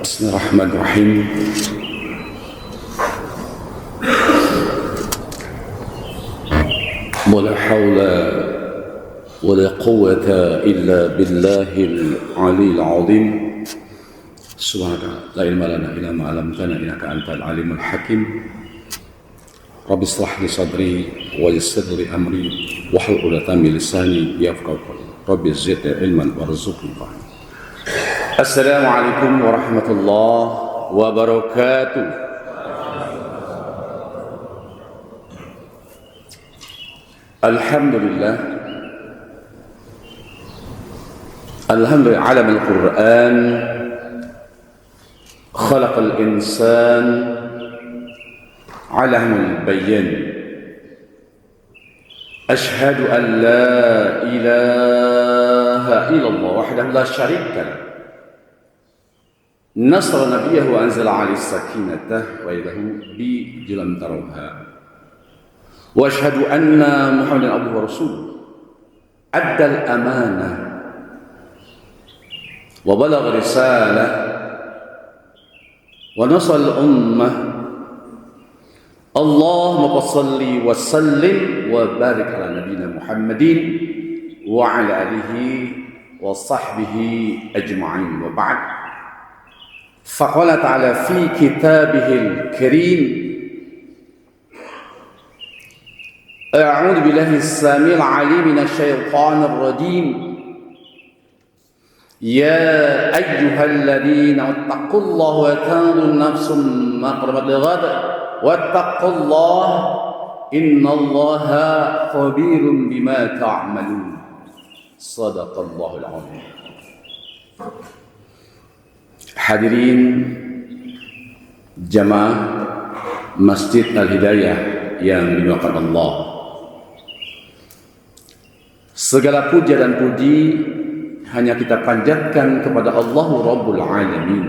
بسم الله الرحمن الرحيم ولا حول ولا قوة إلا بالله العلي العظيم سبحانك لا علم لنا إلا ما علمتنا إنك أنت العليم الحكيم رب اشرح لي صدري ويسر لي أمري واحلل عقدة من لساني يفقهوا قولي رب زدني علما وارزقني فهما. Assalamualaikum warahmatullahi wabarakatuh. Alhamdulillah alam al-Quran khalaqal insan alamul bayan. Ashhadu an la ilaha illallah wahdahu la syarika lah. Nasra nabiyahu wa anzala alaihi sakinatah wa idahu bi jilam tarawha wa ashhadu anna muhammadan abduhu wa rasuluh adda al-amanah wa balagha risalah wa nasal ummah. Allahumma salli wa sallim wa barik ala nabiyina Muhammadin wa ala alihi wa sahbihi ajma'in wa ba'd. فقال تعالى في كتابه الكريم أعوذ بالله السميع العليم من الشيطان الرجيم يا أيها الذين اتقوا الله وتنظر نفس ما قدمت لغد واتقوا الله إن الله خبير بما تعملون صدق الله العظيم. Hadirin jamaah Masjid Al-Hidayah yang dimuliakan Allah, segala puja dan puji hanya kita panjatkan kepada Allah Rabbul Alamin.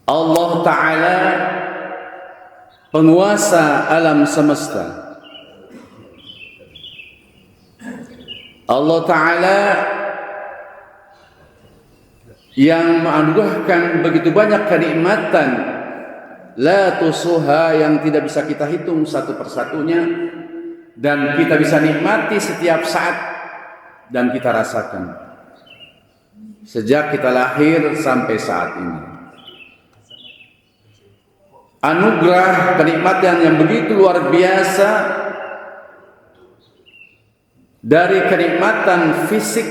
Allah Ta'ala penguasa alam semesta. Allah Ta'ala yang menganugerahkan begitu banyak kenikmatan la tusuha yang tidak bisa kita hitung satu persatunya, dan kita bisa nikmati setiap saat dan kita rasakan sejak kita lahir sampai saat ini. Anugerah kenikmatan yang begitu luar biasa, dari kenikmatan fisik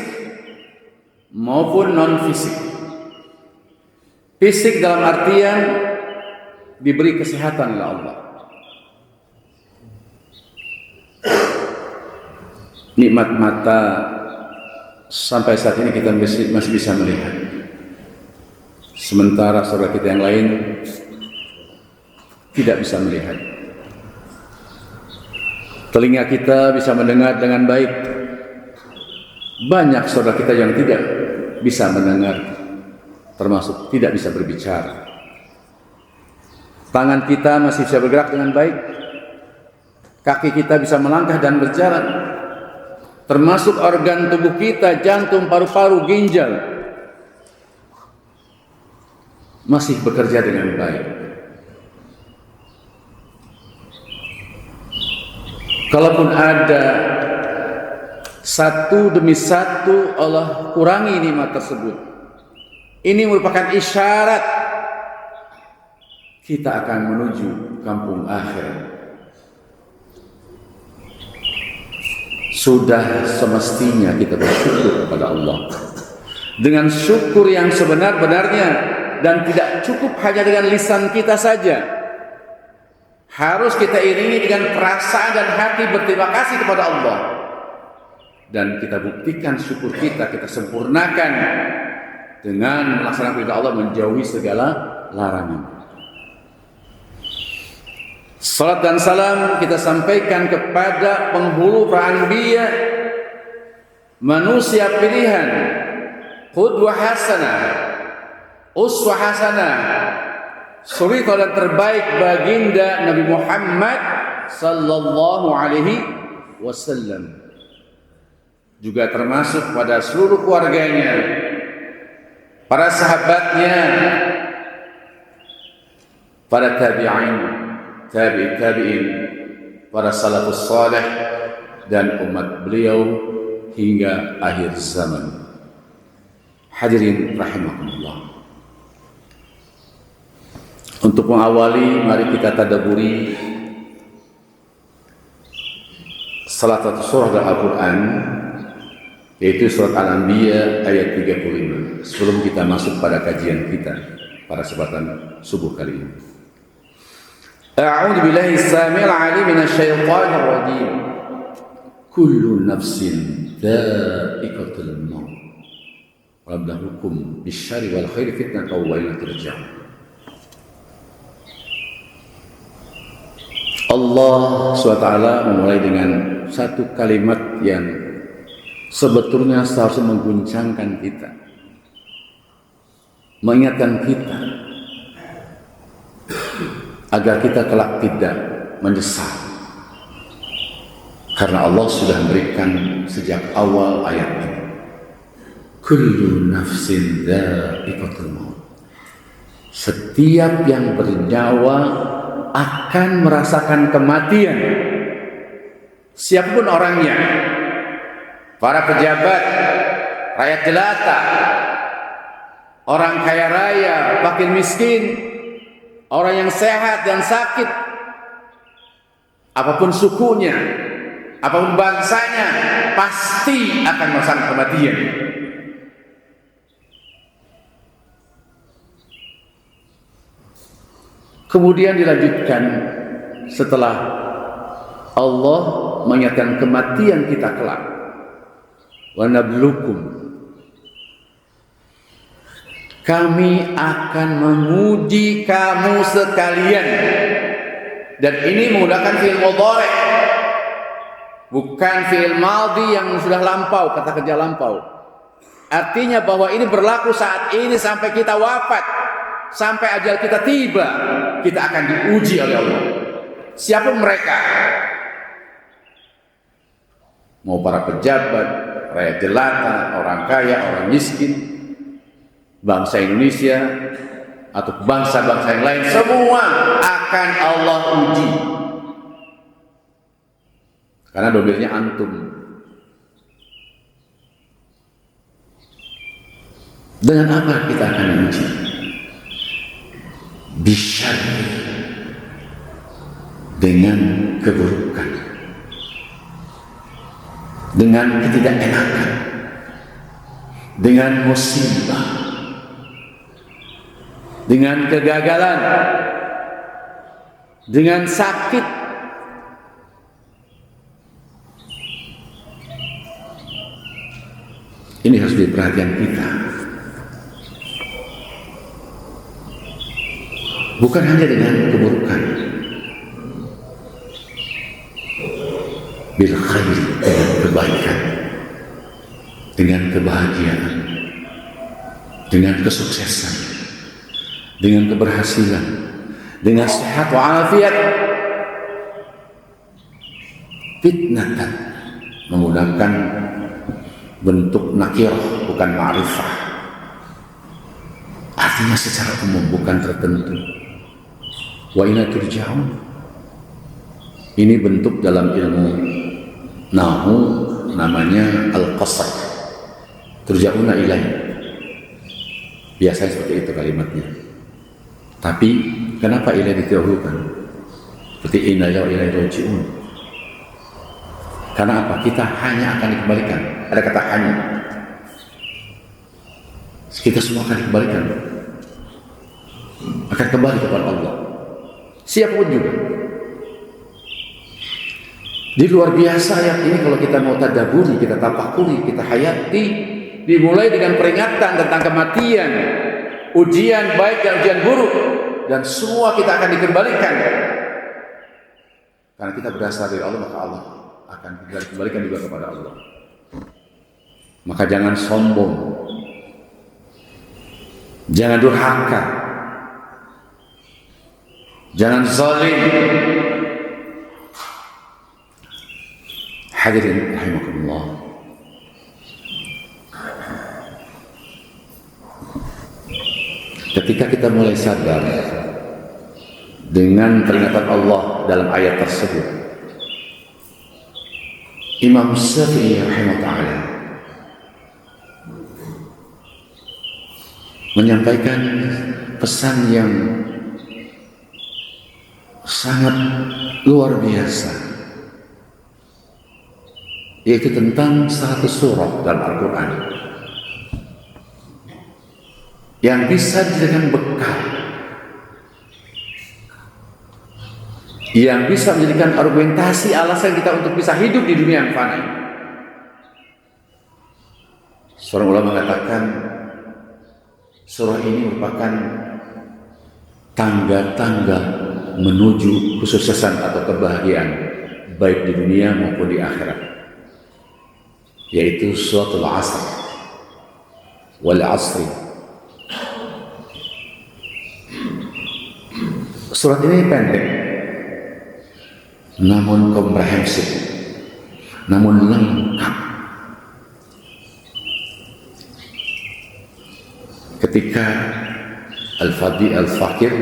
maupun non fisik. Fisik dalam artian diberi kesehatan oleh Allah. Nikmat mata sampai saat ini kita masih bisa melihat. Sementara saudara kita yang lain tidak bisa melihat. Telinga kita bisa mendengar dengan baik. Banyak saudara kita yang tidak bisa mendengar, termasuk tidak bisa berbicara. Tangan kita masih bisa bergerak dengan baik. Kaki kita bisa melangkah dan berjalan. Termasuk organ tubuh kita, jantung, paru-paru, ginjal masih bekerja dengan baik. Kalaupun ada satu demi satu Allah kurangi nikmat tersebut, ini merupakan isyarat kita akan menuju kampung akhirat. Sudah semestinya kita bersyukur kepada Allah dengan syukur yang sebenar-benarnya, dan tidak cukup hanya dengan lisan kita saja. Harus kita iringi dengan perasaan dan hati berterima kasih kepada Allah, dan kita buktikan syukur kita sempurnakan dengan melaksanakan perintah Allah, menjauhi segala larangan. Salat dan salam kita sampaikan kepada penghulu para anbiya, manusia pilihan, qudwah hasanah, uswah hasanah, suri teladan terbaik baginda Nabi Muhammad sallallahu alaihi wasallam. Juga termasuk pada seluruh keluarganya, para sahabatnya, para tabi'in, tabi'in, para salafus salih dan umat beliau hingga akhir zaman. Hadirin rahimakumullah. Untuk mengawali, mari kita tadabburi salah satu surah dari Al-Quran, yaitu surat Al-Anbiya ayat 35. Sebelum kita masuk pada kajian kita pada kesempatan subuh kali ini. A'udzu billahi as-sami'il 'alim minasy syaithanir rajim. Kullu nafsin dha'iqatul maut. Wa nabluukum bisyarri wal khairi fitnatan wa ilaina turja'un. Allah SWT memulai dengan satu kalimat yang sebetulnya seharusnya mengguncangkan kita, mengingatkan kita agar kita kelak tidak menyesal, karena Allah sudah memberikan sejak awal ayat ini, kullu nafsin dha'iqatul maut. Setiap yang bernyawa akan merasakan kematian. Siapapun orangnya, para pejabat, rakyat jelata, orang kaya raya, fakir miskin, orang yang sehat dan sakit, apapun sukunya, apapun bangsanya, pasti akan merasakan kematian. Kemudian dilanjutkan setelah Allah mengingatkan kematian kita kelak. Wa nabluukum. Kami akan menguji kamu sekalian. Dan ini menggunakan fi'il mudhari', bukan fi'il madhi yang sudah lampau, kata kerja lampau. Artinya bahwa ini berlaku saat ini sampai kita wafat. Sampai ajal kita tiba, kita akan diuji oleh Allah. Siapa mereka? Mau para pejabat, rakyat jelata, orang kaya, orang miskin, bangsa Indonesia atau bangsa-bangsa yang lain, semua akan Allah uji. Karena domirnya antum. Dengan apa kita akan diuji? Bisyarri, dengan keburukan, dengan ketidakenakan, dengan musibah, dengan kegagalan, dengan sakit. Ini harus jadi perhatian kita. Bukan hanya dengan keburukan, bil khair, dengan kebaikan, dengan kebahagiaan, dengan kesuksesan, dengan keberhasilan, dengan sehat walafiat. Fitnatan menggunakan bentuk nakirah, bukan ma'rifah. Artinya secara umum, bukan tertentu. Wa ilaina turja'un. Ini bentuk dalam ilmu nahu namanya al-qasr. Turja'una ilaihi. Biasanya seperti itu kalimatnya. Tapi kenapa ilaihi didahulukan? Seperti inna ilaihi raji'un. Karena apa? Kita hanya akan dikembalikan. Ada kata hanya. Kita semua akan dikembalikan. Akan kembali kepada Allah. Siapapun juga. Di luar biasa ayat ini kalau kita mau tadabburi, kita tafakuri, kita hayati, dimulai dengan peringatan tentang kematian, ujian baik dan ujian buruk, dan semua kita akan dikembalikan. Karena kita berasal dari Allah, maka Allah akan dikembalikan juga kepada Allah. Maka jangan sombong, jangan durhaka, jangan zalim. Hadirin rahimakumullah. ketika kita mulai sadar dengan peringatan Allah dalam ayat tersebut, Imam Syafi'i rahimahullah menyampaikan pesan yang sangat luar biasa, yaitu tentang 100 surah dalam Al-Quran yang bisa dijadikan bekal, yang bisa menjadikan argumentasi alasan kita untuk bisa hidup di dunia yang fana. Seorang ulama mengatakan surah ini merupakan tangga-tangga menuju kesuksesan atau kebahagiaan baik di dunia maupun di akhirat, yaitu suratul Asr wal Asri. Surat ini pendek namun komprehensif, namun lengkap. Ketika Al-Fadhi Al-Fakir,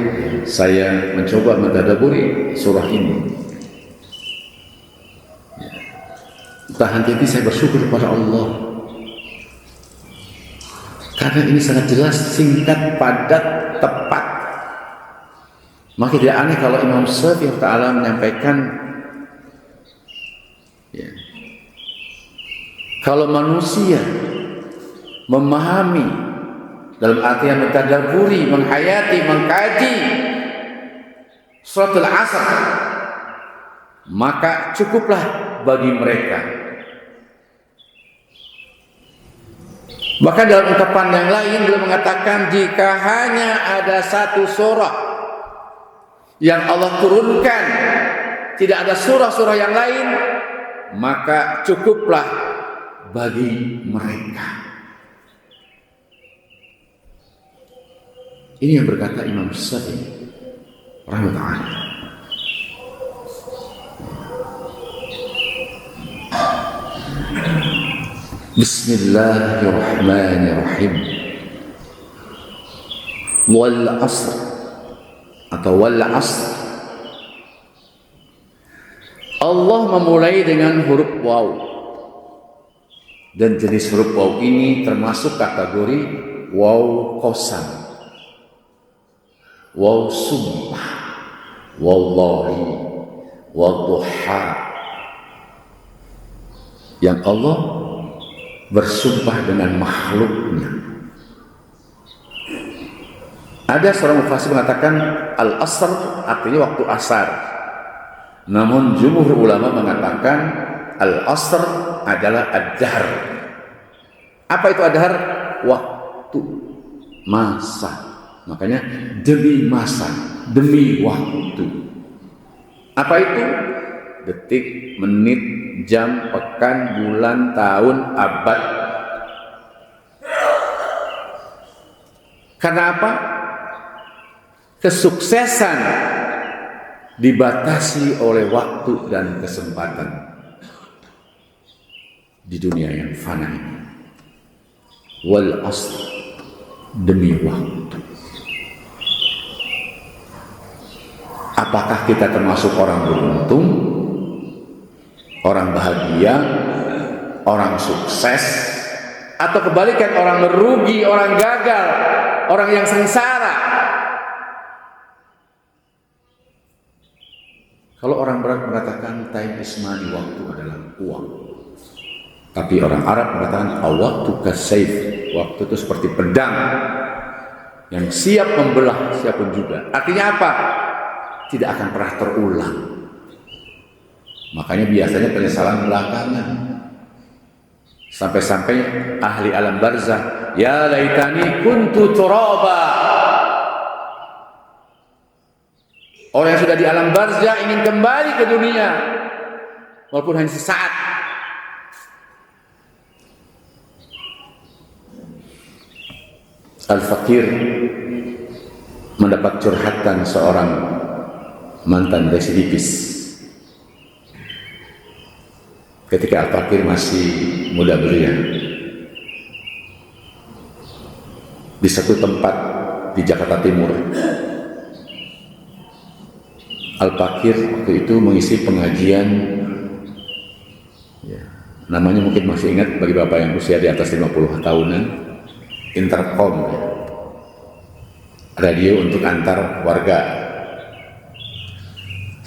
saya mencoba mentadaburi surah ini, entah hati-hati saya bersyukur kepada Allah karena ini sangat jelas, singkat, padat, tepat. Maka tidak aneh kalau Imam Syafi'i Ta'ala menyampaikan, ya, kalau manusia memahami dalam artian mentadaburi, menghayati, mengkaji suratul Asr, maka cukuplah bagi mereka. Bahkan dalam ungkapan yang lain beliau mengatakan, jika hanya ada 1 surah yang Allah turunkan, tidak ada surah-surah yang lain, maka cukuplah bagi mereka. Ini yang berkata Imam Syafi'i rahimahullah. Bismillahirrahmanirrahim. Wal asr atau wal asr. Allah memulai dengan huruf waw, dan jenis huruf waw ini termasuk kategori waw qasam, waw sumpah, wallahi, wadduha, yang Allah bersumpah dengan makhluknya. Ada seorang mufasir mengatakan al-asr artinya waktu asar, namun jumhur ulama mengatakan al-asr adalah ad-dahr. Apa itu ad-dahr? Waktu, masa. Makanya demi masa, demi waktu. Apa itu? Detik, menit, jam, pekan, bulan, tahun, abad. Karena apa? Kesuksesan dibatasi oleh waktu dan kesempatan di dunia yang fana ini. Wal asr, demi waktu. Apakah kita termasuk orang beruntung, orang bahagia, orang sukses, atau kebalikan, orang merugi, orang gagal, orang yang sengsara? Kalau orang Barat mengatakan time is money, waktu adalah uang. Tapi orang Arab mengatakan waktu kasayf, waktu itu seperti pedang yang siap membelah siapapun juga. Artinya apa? Tidak akan pernah terulang. Makanya biasanya penyesalan belakangan. Sampai-sampai ahli alam barzah, ya laitani kuntu turaba. Orang yang sudah di alam barzah ingin kembali ke dunia, walaupun hanya sesaat. Al-Fakir mendapat curhatan seorang mantan residivis. Ketika Al-Fakir masih muda belia, di satu tempat di Jakarta Timur. Al-Fakir waktu itu mengisi pengajian, ya, namanya mungkin masih ingat bagi bapak yang usia di atas 50 tahunan, intercom, ya, radio untuk antar warga.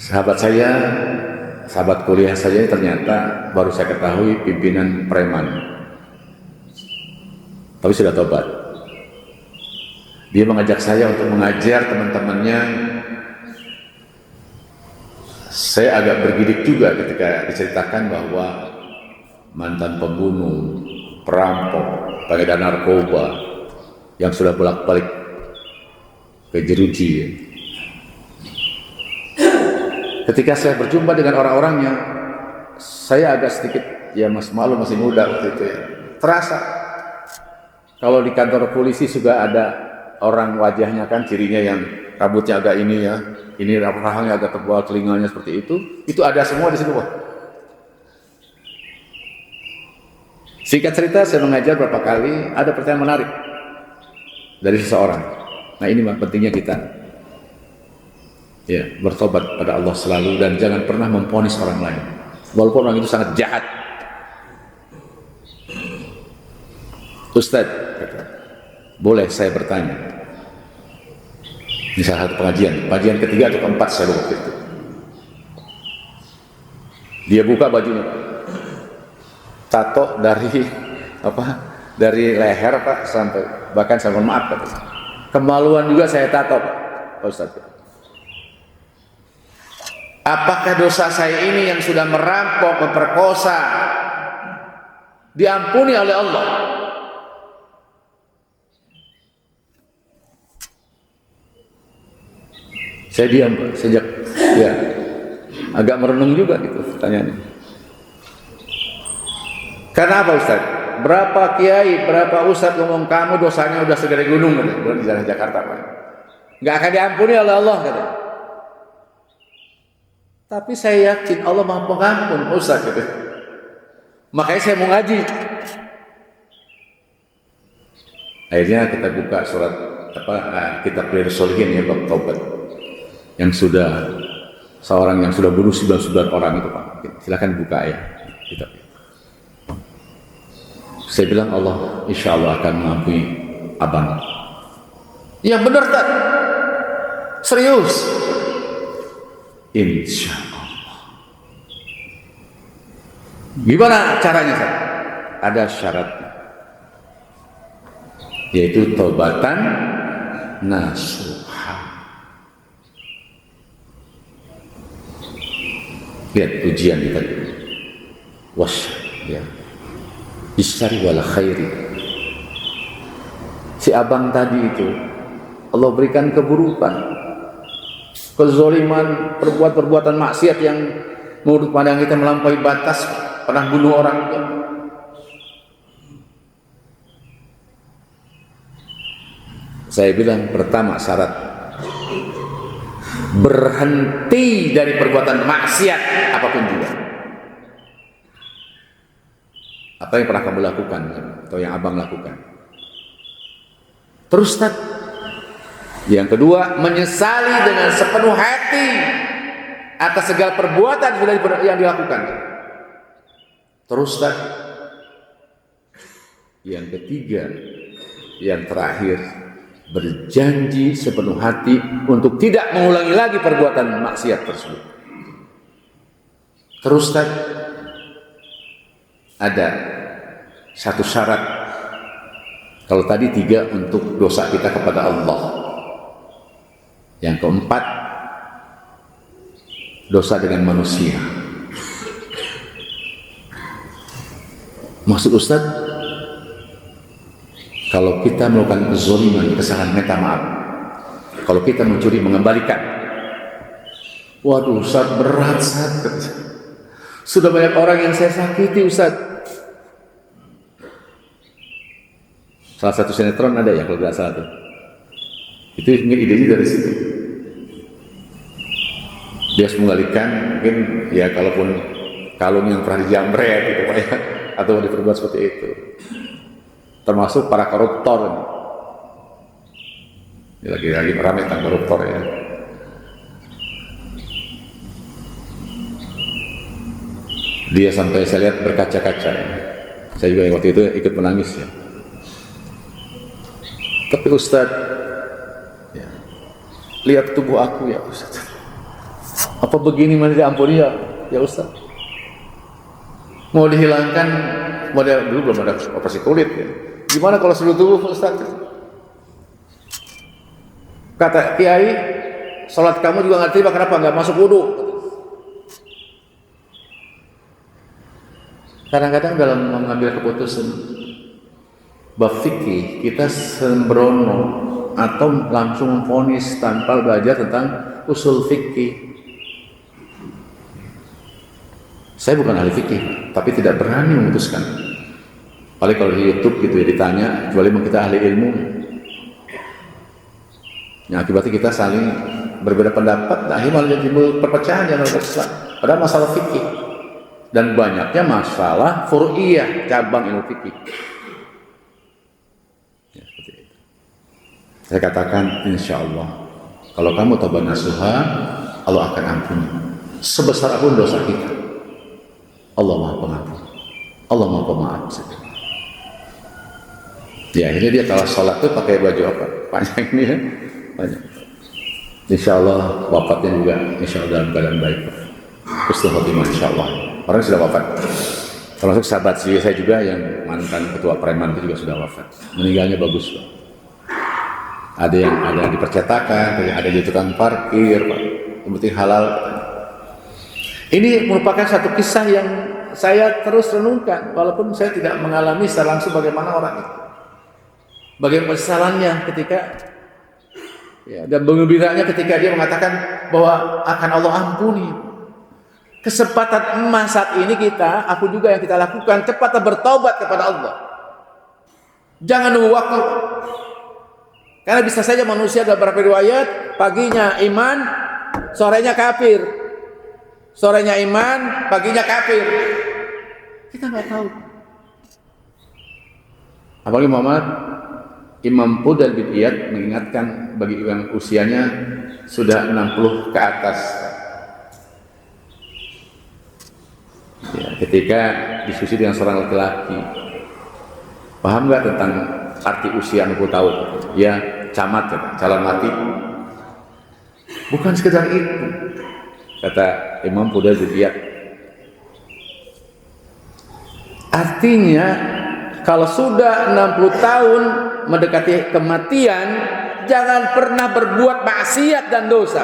Sahabat saya, sahabat kuliah saya ternyata baru saya ketahui pimpinan preman, tapi sudah tobat. Dia mengajak saya untuk mengajar teman-temannya. Saya agak bergidik juga ketika diceritakan bahwa mantan pembunuh, perampok, pengedar narkoba yang sudah bolak-balik ke jeruji. Ketika saya berjumpa dengan orang-orangnya, saya agak sedikit, ya malu, masih muda waktu itu ya. Terasa kalau di kantor polisi juga ada orang wajahnya kan cirinya yang rambutnya agak ini ya, ini rahangnya agak tebal, telinganya seperti itu ada semua di situ. Singkat cerita, saya mengajar beberapa kali, ada pertanyaan menarik dari seseorang. Nah ini pentingnya kita ya bertobat pada Allah selalu dan jangan pernah memvonis orang lain, walaupun orang itu sangat jahat. Ustaz, boleh saya bertanya? Ini salah satu pengajian ketiga atau keempat saya lupa itu. Dia buka bajunya, tato dari dari leher Pak sampai bahkan saya mohon maaf Pak. Kemaluan juga saya tato Pak Ustaz. Apakah dosa saya ini yang sudah merampok, memperkosa diampuni oleh Allah? Saya diam Pak, sejak ya agak merenung juga gitu pertanyaannya. Karena apa Ustaz? Berapa kiai, berapa ustaz ngomong kamu dosanya udah segede gunung di daerah Jakarta Pak. Nggak akan diampuni oleh Allah kata. Tapi saya yakin Allah Maha Pengampun Ustaz gitu. Makanya saya mau ngaji. Akhirnya kita buka surat kitab Riyadhus Shalihin ya bab taubat. Yang sudah seorang yang sudah bunuh 99 orang itu Pak. Silakan buka ya kitab. Saya bilang Allah insya Allah akan mengampuni abang. Ya benar tak? Serius? Insya Allah. Gimana caranya Pak? Ada syaratnya, yaitu taubatan nasuha. Lihat ujian kita ya bisyari wal khairi. Si abang tadi itu Allah berikan keburukan, kezaliman, perbuatan maksiat yang menurut pandang kita melampaui batas, pernah bunuh orang itu. Saya bilang pertama syarat berhenti dari perbuatan maksiat apapun juga. Apa yang pernah kamu lakukan atau yang abang lakukan? Terus Ustaz. Yang kedua, menyesali dengan sepenuh hati atas segala perbuatan yang dilakukan. Terus Ustaz. Yang ketiga, yang terakhir, berjanji sepenuh hati untuk tidak mengulangi lagi perbuatan maksiat tersebut. Terus Ustaz, ada satu syarat. Kalau tadi 3 untuk dosa kita kepada Allah, yang keempat dosa dengan manusia. Maksud Ustaz, kalau kita melakukan kezaliman, kesalahan, minta maaf. Kalau kita mencuri, mengembalikan. Waduh Ustaz, berat Ustaz. Sudah banyak orang yang saya sakiti Ustaz. Salah satu sinetron ada ya kalau tidak salah tuh. Itu idenya dari situ. Dia harus menggalikan, mungkin ya kalaupun kalung yang pernah dijamret gitu Pak ya, atau diperbuat seperti itu. Termasuk para koruptor. Ini lagi ramai tentang koruptor ya. Dia sampai saya lihat berkaca-kaca ya. Saya juga waktu itu ikut menangis ya. Tapi Ustaz, ya, lihat tubuh aku ya Ustaz. Apa begini masih diampuni ya Ustaz? Mau dihilangkan, model dulu belum ada operasi kulit ya. Gimana kalau seluruh tubuh Ustaz? Kata Kiai, sholat kamu juga nggak terima, kenapa nggak masuk wudu? Kadang-kadang dalam mengambil keputusan bab fikih kita sembrono atau langsung vonis tanpa belajar tentang usul fikih. Saya bukan ahli fikih, tapi tidak berani memutuskan. Paling kalau di YouTube gitu ya ditanya, kecuali kita ahli ilmu. Yang akibatnya kita saling berbeda pendapat, akhirnya malah jadi perpecahan yang besar. Padahal masalah fikih dan banyaknya masalah furu'iyah, cabang ilmu fikih. Ya, seperti itu. Saya katakan, insya Allah, kalau kamu taubat nasuha, Allah akan ampuni sebesar apapun dosa kita. Allah Maha Pengampun, Allah Maha Pemaaf. Ya, akhirnya dia kalau sholat tuh pakai baju apa? Panjang ini ya. Banyak. Insya Allah wafatnya juga insya Allah dalam keadaan baik. Husnul khotimah insya Allah. Orang sudah wafat. Termasuk sahabat saya juga yang mantan ketua preman itu juga sudah wafat. Meninggalnya bagus Pak. Ada yang ada di percetakan, ada di tukang parkir, Pak. Yang penting halal. Ini merupakan satu kisah yang saya terus renungkan, walaupun saya tidak mengalami secara langsung bagaimana orang itu, bagaimana kesalahannya ketika. Ya, dan gembiranya ketika dia mengatakan bahwa akan Allah ampuni. Kesempatan emas saat ini aku juga yang kita lakukan, cepatlah bertobat kepada Allah. Jangan nunggu waktu. Karena bisa saja manusia dalam beberapa riwayat, paginya iman, sorenya kafir. Sorenya iman, paginya kafir. Kita nggak tahu. Apalagi Muhammad Imam Fudal bin Iyad mengingatkan bagi yang usianya sudah 60 ke atas. Ya, ketika diskusi dengan seorang laki-laki, paham nggak tentang arti usia 60 tahun? Ya, camat, calon mati. Bukan sekedar itu, kata Imam Fudal bin Iyad. Artinya, kalau sudah 60 tahun mendekati kematian, jangan pernah berbuat maksiat dan dosa.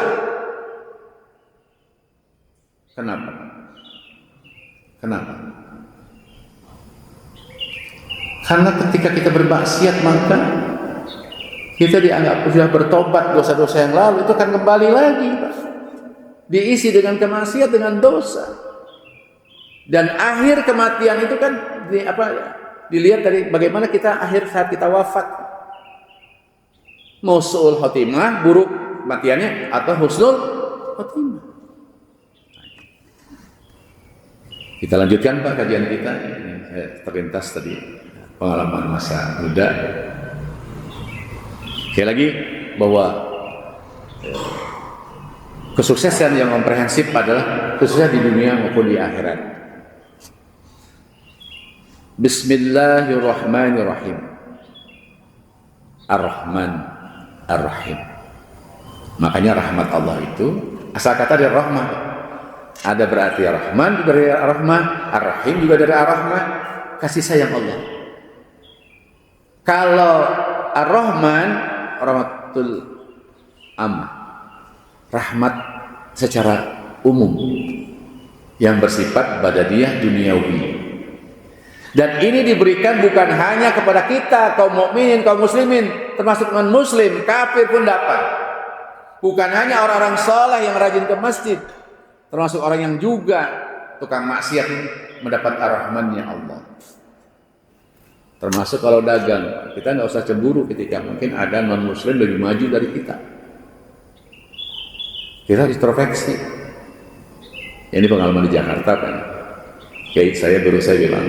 Kenapa? Kenapa? Karena ketika kita bermaksiat, maka kita dianggap sudah bertobat dosa-dosa yang lalu, itu akan kembali lagi, Pak. Diisi dengan kemaksiat, dengan dosa. Dan akhir kematian itu kan dilihat dari bagaimana kita akhir saat kita wafat. Mau su'ul khotimah, buruk kematiannya, atau husnul khotimah. Kita lanjutkan Pak kajian kita. Saya terlintas tadi pengalaman masa muda. Sekali lagi bahwa kesuksesan yang komprehensif adalah kesuksesan di dunia maupun di akhirat. Bismillahirrahmanirrahim. Ar-Rahman Ar-Rahim. Makanya rahmat Allah itu asal kata dari rahmah. Ada berarti Ar-Rahman dari Ar-Rahmah, Ar-Rahim juga dari Ar-Rahmah, kasih sayang Allah. Kalau Ar-Rahman rahmatul ammah, rahmat secara umum yang bersifat badadiyah duniawi. Dan ini diberikan bukan hanya kepada kita kaum mukminin, kaum muslimin, termasuk non-muslim, kafir pun dapat. Bukan hanya orang-orang saleh yang rajin ke masjid, termasuk orang yang juga tukang maksiat mendapat ar-Rahmannya Allah. Termasuk kalau dagang, kita nggak usah cemburu ketika mungkin ada non-muslim lebih maju dari kita. Kita introspeksi. Ini pengalaman di Jakarta kan. Kayak saya bilang,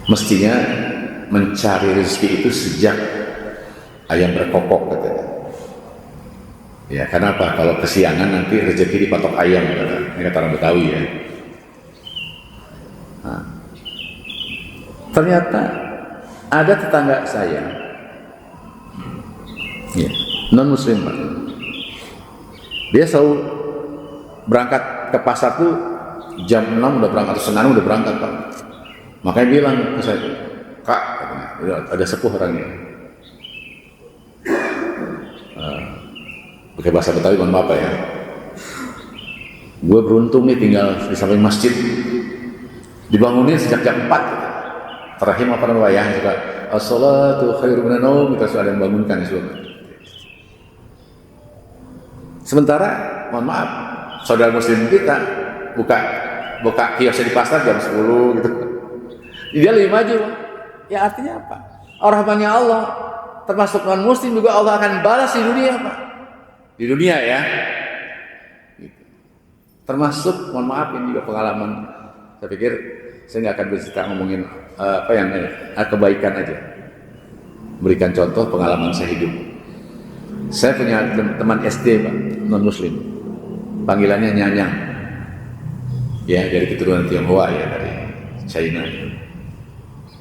mestinya mencari rezeki itu sejak ayam berkokok katanya. Ya, kenapa? Kalau kesiangan nanti rezeki dipatok ayam, ini kata orang Betawi ya. Nah, ternyata ada tetangga saya, ya, non muslim Pak. Dia selalu berangkat ke pasar tuh jam 6 udah berangkat, atau senang udah berangkat Pak. Makanya bilang ke saya, Kak, ada sepuh orangnya. Pakai bahasa Betawi, mohon maaf ya. Gue beruntung nih tinggal di samping masjid. Dibangunin sejak jam 4. Terakhir apa namanya ya? Juga as-salatu khairum minan naum, kita sudah ada yang bangunkan ya. Sementara, mohon maaf, saudara muslim kita buka kiosnya di pasar jam 10 gitu. Dia lebih maju. Ya artinya apa? Rahmatnya Allah, termasuk non muslim juga Allah akan balas di dunia Pak. Di dunia ya. Gitu. Termasuk, mohon maaf ini juga pengalaman. Saya pikir saya nggak akan bercerita ngomongin apa yang kebaikan aja. Berikan contoh pengalaman saya hidup. Saya punya teman SD Pak, non muslim. Panggilannya Nyanyang. Ya, dari keturunan Tionghoa ya, dari China.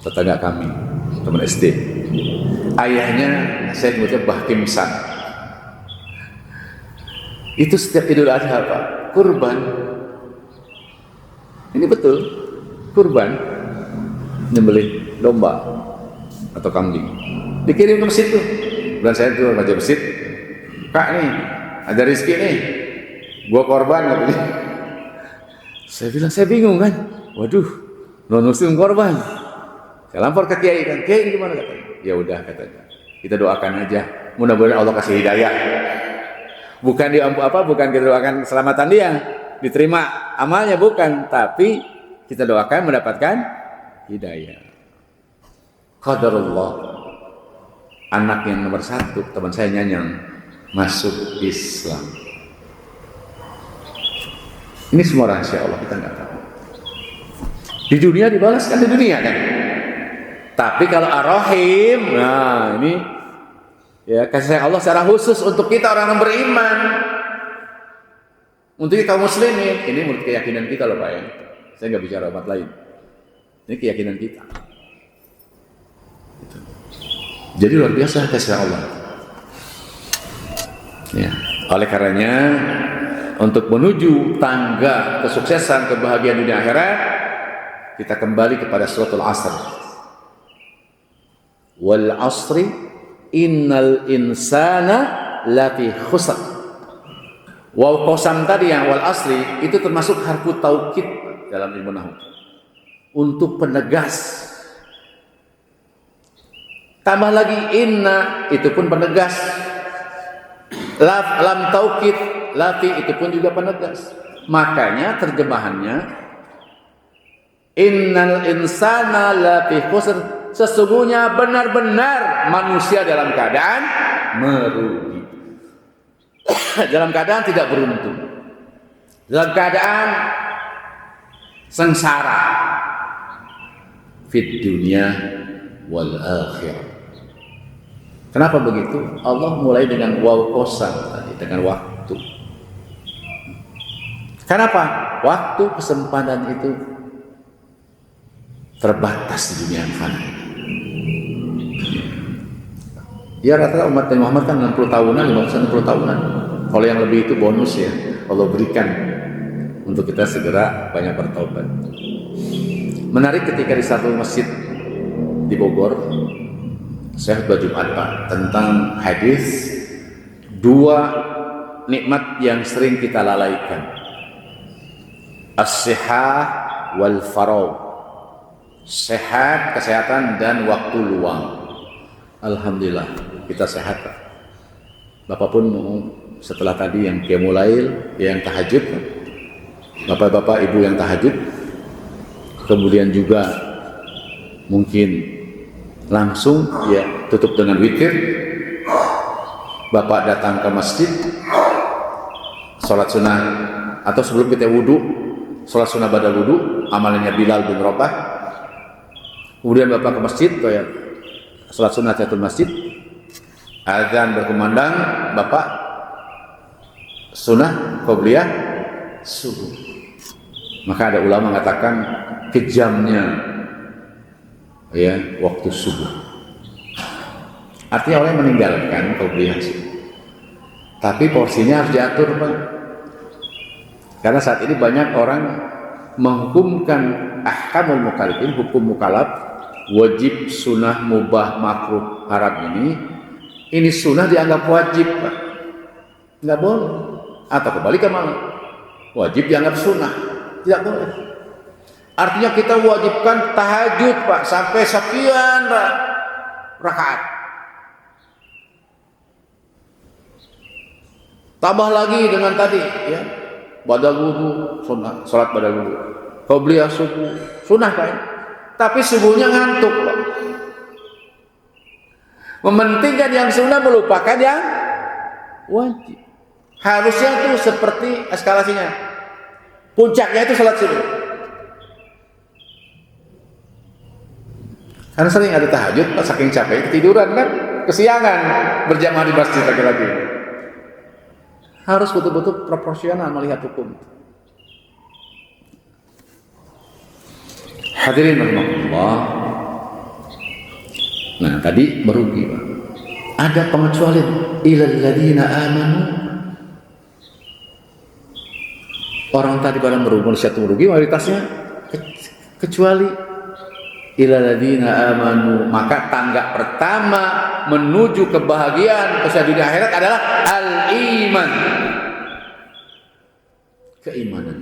Tetangga kami, teman SD. Ayahnya saya sebutnya Bah Kim San. Itu setiap Idul Adha Pak, kurban. Ini betul, kurban, nyembelih domba atau kambing. Dikirim ke masjid tuh. Dan saya tuh raja masjid, Kak nih, ada rezeki nih, gua korban katanya. Saya bilang, saya bingung kan, waduh, non muslim korban. Saya lampor ke kiai kan, kiai gimana katanya? Ya udah katanya, kita doakan aja, mudah-mudahan Allah kasih hidayah. Bukan bukan kita doakan keselamatan dia, diterima amalnya bukan, tapi kita doakan mendapatkan hidayah. Qadarullah, anak yang nomor 1 teman saya Nyanyang masuk Islam. Ini semua rahasia Allah, kita nggak tahu. Di dunia dibalaskan di dunia kan. Tapi kalau Ar-Rahim, nah ini ya kasih sayang Allah secara khusus untuk kita orang yang beriman, untuk kita muslimin. Ini menurut keyakinan kita loh Pak ya. Saya nggak bicara umat lain. Ini keyakinan kita. Jadi luar biasa kasih sayang Allah. Ya, oleh karenanya untuk menuju tangga kesuksesan, kebahagiaan dunia akhirat, kita kembali kepada suratul Asr. Wal asri innal insana lafi khusr. Waw qasam tadi yang wal asri itu termasuk harfu taukid dalam ilmu nahwu. Untuk penegas. Tambah lagi inna itu pun penegas. Lam taukid lafi itu pun juga penegas. Makanya terjemahannya innal insana lafi khusr, sesungguhnya benar-benar manusia dalam keadaan merugi. Dalam keadaan tidak beruntung. Dalam keadaan sengsara. Fid dunya wal akhirah. Kenapa begitu? Allah mulai dengan waw qasam tadi, dengan waktu. Kenapa? Waktu kesempatan itu terbatas di dunia yang fana. Ya rata-rata umat Nabi Muhammad kan 60 tahunan, 60 tahunan. Kalau yang lebih itu bonus ya, Allah berikan untuk kita segera banyak bertobat. Menarik ketika di satu masjid di Bogor, saya khutbah Jumat Pak, tentang hadis 2 nikmat yang sering kita lalaikan. As-sihah wal faragh. Sehat, kesehatan dan waktu luang. Alhamdulillah kita sehat Pak. Bapak pun setelah tadi yang qiyamulail, yang tahajud, bapak-bapak ibu yang tahajud, kemudian juga mungkin langsung ya tutup dengan witir. Bapak datang ke masjid, sholat sunnah atau sebelum kita wudhu, sholat sunnah badal wudhu, amalannya Bilal bin Rabah. Kemudian bapak ke masjid, kayak sholat sunnah tahiyatul masjid, azan berkumandang, Bapak sunnah qobliyah subuh. Maka ada ulama mengatakan kejamnya ya waktu subuh. Artinya orang yang meninggalkan qobliyah subuh. Tapi porsinya harus diatur, Pak. Karena saat ini banyak orang menghukumkan ahkamul mukallafin, hukum mukallaf, wajib, sunnah, mubah, makruh, haram ini sunnah dianggap wajib, Pak. Nggak boleh. Atau kebalikan malah, wajib dianggap sunnah, tidak boleh. Artinya kita wajibkan tahajud, Pak, sampai sekian rakaat. Tambah lagi dengan tadi, ya, badal wudu, sunnah, salat badal wudu, qobliyah subuh, sunnah kan? Tapi subuhnya ngantuk, Pak. Mementingkan yang sunnah, melupakan yang wajib. Harusnya itu seperti eskalasinya. Puncaknya itu salat subuh. Karena sering ada tahajud, Pak, saking capek ketiduran kan, kesiangan berjamaah di masjid lagi-lagi. Harus betul-betul proporsional melihat hukum. Hadirin rahimakumullah. Nah, tadi merugi, Pak. Ada pengecualian ilal ladzina amanu. Orang tadi pada manusia itu merugi, mayoritasnya kecuali ilal ladzina amanu. Maka tangga pertama menuju kebahagiaan kesehatan dunia akhirat adalah al-iman. Keimanan.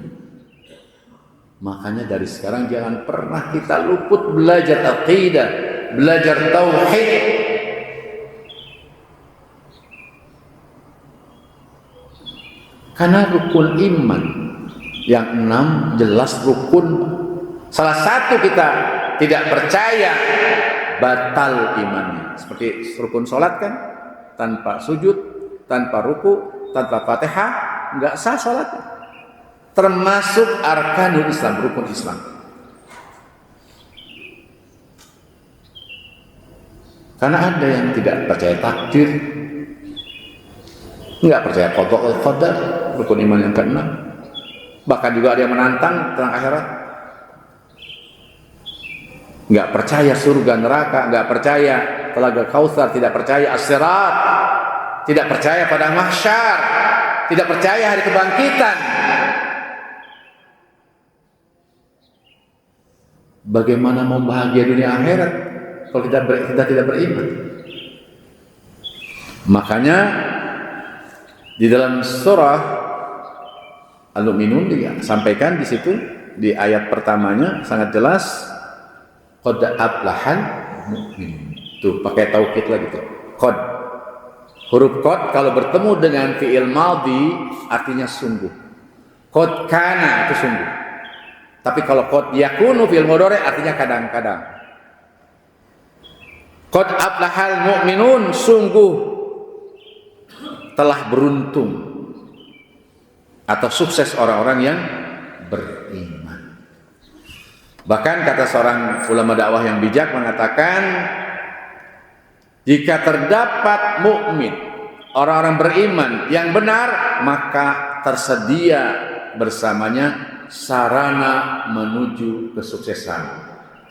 Makanya dari sekarang jangan pernah kita luput belajar aqidah, belajar tauhid. Karena rukun iman yang 6 jelas rukun. Salah satu kita tidak percaya, batal imannya. Seperti rukun sholat kan, tanpa sujud, tanpa ruku, tanpa fatihah, nggak sah sholatnya. Termasuk arkanul Islam, rukun Islam. Karena ada yang tidak percaya takdir, nggak percaya qada wal qadar, rukun iman yang ke-6. Bahkan juga ada yang menantang tentang akhirat. Nggak percaya surga neraka, nggak percaya telaga Kautsar, tidak percaya as-sirat, tidak percaya pada mahsyar, tidak percaya hari kebangkitan. Bagaimana mau bahagia dunia akhirat kalau kita tidak beriman? Makanya di dalam surah Al-Mu'minun disampaikan di situ di ayat pertamanya sangat jelas, qad aflahal mu'minun. Tuh pakai taukid lagi tuh. Qad. Huruf qad kalau bertemu dengan fi'il madhi artinya sungguh. Qad kana itu sungguh. Tapi kalau qad yakunu fi'il mudhari artinya kadang-kadang. Qad aflahal mu'minun, sungguh telah beruntung atau sukses orang-orang yang beriman. Bahkan kata seorang ulama dakwah yang bijak mengatakan, jika terdapat mukmin, orang-orang beriman yang benar, maka tersedia bersamanya sarana menuju kesuksesan,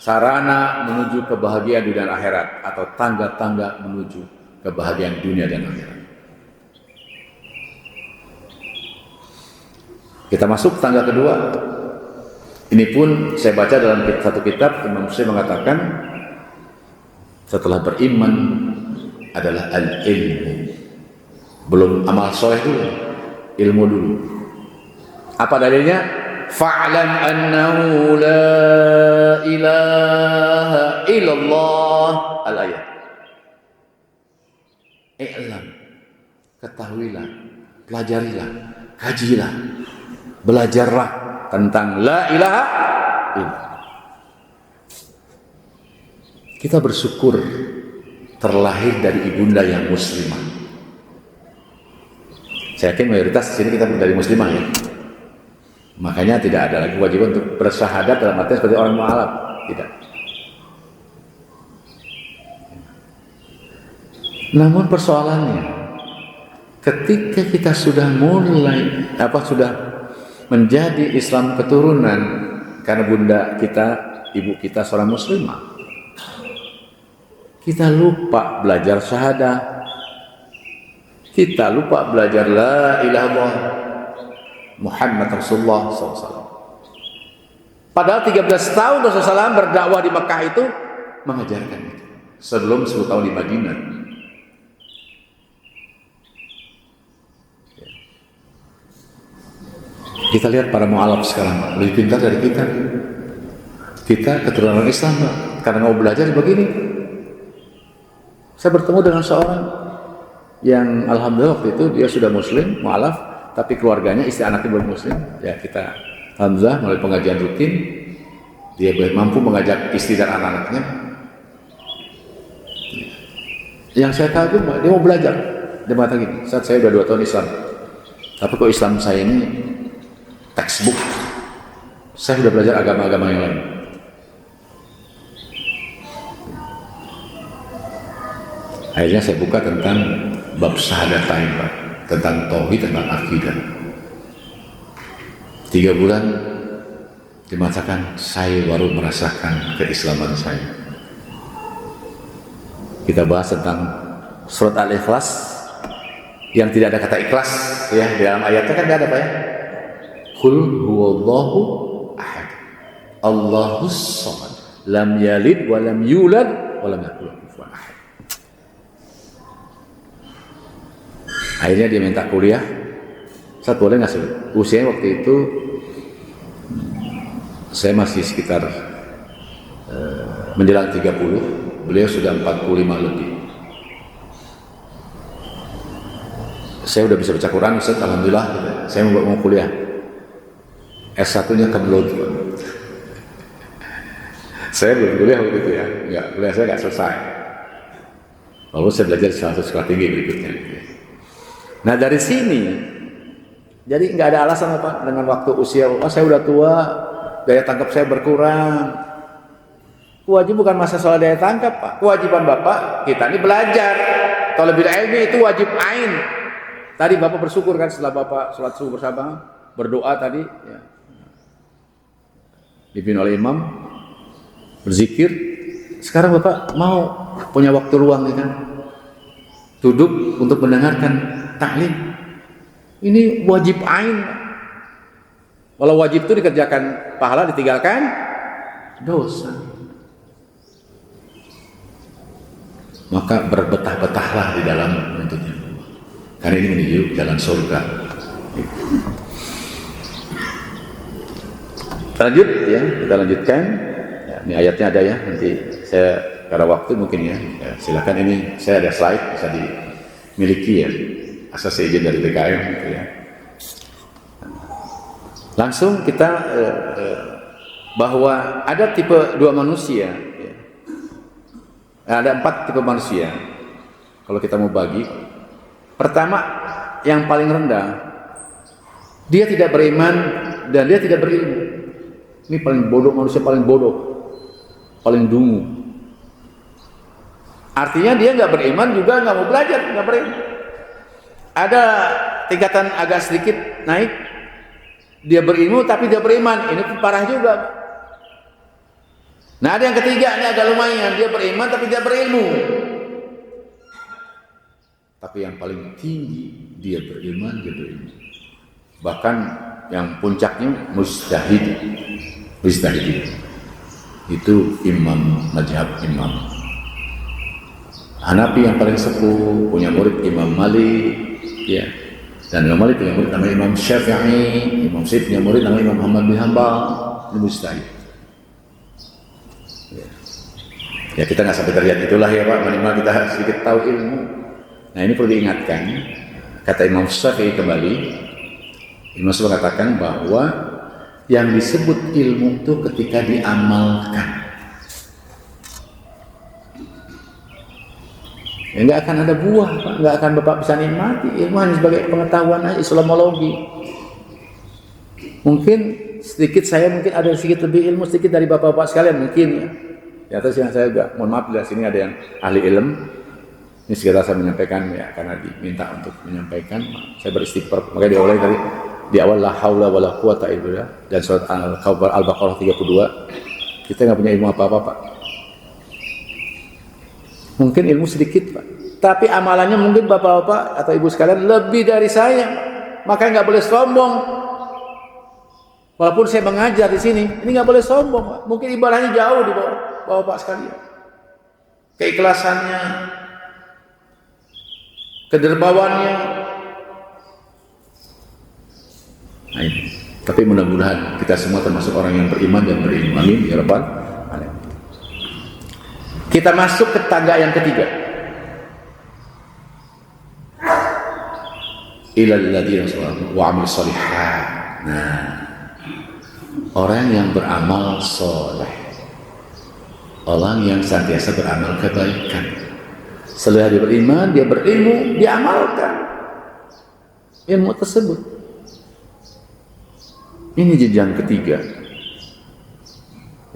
sarana menuju kebahagiaan dunia dan akhirat, atau tangga-tangga menuju kebahagiaan dunia dan akhirat. Kita masuk tangga kedua. Ini pun saya baca dalam satu kitab, Imam Muslim mengatakan setelah beriman adalah al-ilmu. Belum amal soleh dulu, ilmu dulu. Apa dalilnya? Fa'lam annahu la ilaha illallah, al-ayat. I'lam, ketahuilah, pelajarilah, kajilah, belajarlah tentang la ilaha illallah. Kita bersyukur terlahir dari ibunda yang muslimah. Saya yakin mayoritas di sini kita dari muslimah ya. Makanya tidak ada lagi kewajiban untuk bersyahadat dalam arti seperti orang mu'alaf, tidak. Namun persoalannya, ketika kita sudah mulai sudah menjadi Islam keturunan karena bunda kita, ibu kita seorang muslimah, kita lupa belajar syahadah, kita lupa belajar la ilaha illallah Muhammad Rasulullah SAW. Padahal 13 tahun Rasulullah SAW berdakwah di Mekah itu mengajarkan itu sebelum 10 tahun di Madinah. Kita lihat para mu'alaf sekarang lebih pintar dari kita. Kita keturunan Islam, Pak, karena mau belajar begini. Saya bertemu dengan seorang yang alhamdulillah waktu itu dia sudah muslim, mu'alaf, tapi keluarganya, istri anaknya belum muslim. Ya, kita alhamdulillah melalui pengajian rutin dia mampu mengajak istri dan anak-anaknya. Yang saya kagum, dia mau belajar. Dia mengatakan gini, saat saya udah 2 tahun Islam, tapi kok Islam saya ini textbook, saya sudah belajar agama-agama yang lain. Akhirnya saya buka tentang bab syahadatain, Pak, tentang tauhid, tentang akidah. 3 bulan dimatakan saya baru merasakan keislaman saya. Kita bahas tentang surat Al-Ikhlas yang tidak ada kata ikhlas, ya, di dalam ayatnya kan tidak ada, Pak, ya. Qul huwallahu ahad, Allahus samad, lam yalid wa lam yulad wa lam yakul lahu kufuwan ahad. Akhirnya dia minta kuliah. Saya boleh nggak sih? Usianya waktu itu saya masih sekitar menjelang 30, beliau sudah 45 lebih. Saya udah bisa baca Quran, Ustaz, alhamdulillah. Saya mau kuliah. S1-nya kebelut. Saya belum kuliah waktu itu, ya. Enggak, kuliah saya nggak selesai. Lalu saya belajar di salah satu sekolah tinggi berikutnya. Nah, dari sini, jadi nggak ada alasan apa dengan waktu usia. Saya udah tua, daya tangkap saya berkurang. Wajib bukan masa soal daya tangkap, Pak. Kewajiban Bapak kita ini belajar. Talabul ilmi itu wajib ain. Tadi Bapak bersyukur kan setelah Bapak sholat subuh bersama, berdoa tadi, ya, dipimpin oleh imam, berzikir. Sekarang Bapak mau punya waktu luang, ya kan? Duduk untuk mendengarkan taklim. Ini wajib ain. Walau wajib itu dikerjakan pahala, ditinggalkan dosa. Maka berbetah-betahlah di dalam menuntutnya, karena ini menuju jalan surga. Lanjut, ya, kita lanjutkan. Ya, ini ayatnya ada, ya. Nanti saya karena waktu mungkin, ya, silakan. Ini saya ada slide bisa dimiliki, ya, asal izin dari BKM, gitu, ya. Langsung kita bahwa ada tipe 2 manusia, ya. Ada 4 tipe manusia. Kalau kita mau bagi, pertama yang paling rendah, dia tidak beriman dan dia tidak berilmu. Ini paling bodoh, manusia paling bodoh, paling dungu. Artinya dia nggak beriman juga nggak mau belajar, nggak berilmu. Ada tingkatan agak sedikit naik, dia berilmu tapi dia beriman. Ini parah juga. Nah, ada yang ketiga, ini agak lumayan, dia beriman tapi dia berilmu. Tapi yang paling tinggi, dia beriman, dia berilmu. Bahkan yang puncaknya mujtahid. Itu imam mazhab Imam Hanafi yang paling sepuh, punya murid Imam Malik, ya. Dan Imam Malik punya murid namanya Imam Syafi'i, Imam Syafi'i punya murid namanya Imam Ahmad bin Hanbal. Ini mujtahid. Ya, kita nggak sampai terlihat itulah, ya, Pak, minimal kita sedikit tahu ilmu. Nah, ini perlu diingatkan. Kata Imam Syafi'i kembali, Imam Syafi'i mengatakan bahwa yang disebut ilmu itu ketika diamalkan. Ya, nggak akan ada buah, Pak. Nggak akan Bapak bisa nikmati. Ilmu hanya sebagai pengetahuan aja, Islamologi. Mungkin sedikit saya mungkin ada sedikit lebih ilmu sedikit dari Bapak-bapak sekalian mungkin, ya. Di atas yang saya juga, mohon maaf, di sini ada yang ahli ilmu. Ini segera saya menyampaikan ya karena diminta untuk menyampaikan. Saya beristighfar. Makanya diawali tadi di awal la haula wala quwata illa billah dan surat Al-Baqarah 32. Kita nggak punya ilmu apa-apa, Pak. Mungkin ilmu sedikit, Pak. Tapi amalannya mungkin Bapak-bapak atau Ibu sekalian lebih dari saya. Makanya nggak boleh sombong. Walaupun saya mengajar di sini, ini nggak boleh sombong, Pak. Mungkin ibadahnya jauh di bawah Bapak sekalian. Keikhlasannya, kedermawanannya. Nah, ini. Tapi mudah-mudahan kita semua termasuk orang yang beriman dan berilmu. Amin ya rabbal alamin. Kita masuk ke tangga yang ketiga. Ilal ladzina sabaru wa amilus shalihat. Nah, orang yang beramal soleh, orang yang senantiasa beramal kebaikan. Setelah dia beriman, dia berilmu, dia amalkan ilmu tersebut. Ini jenjang ketiga.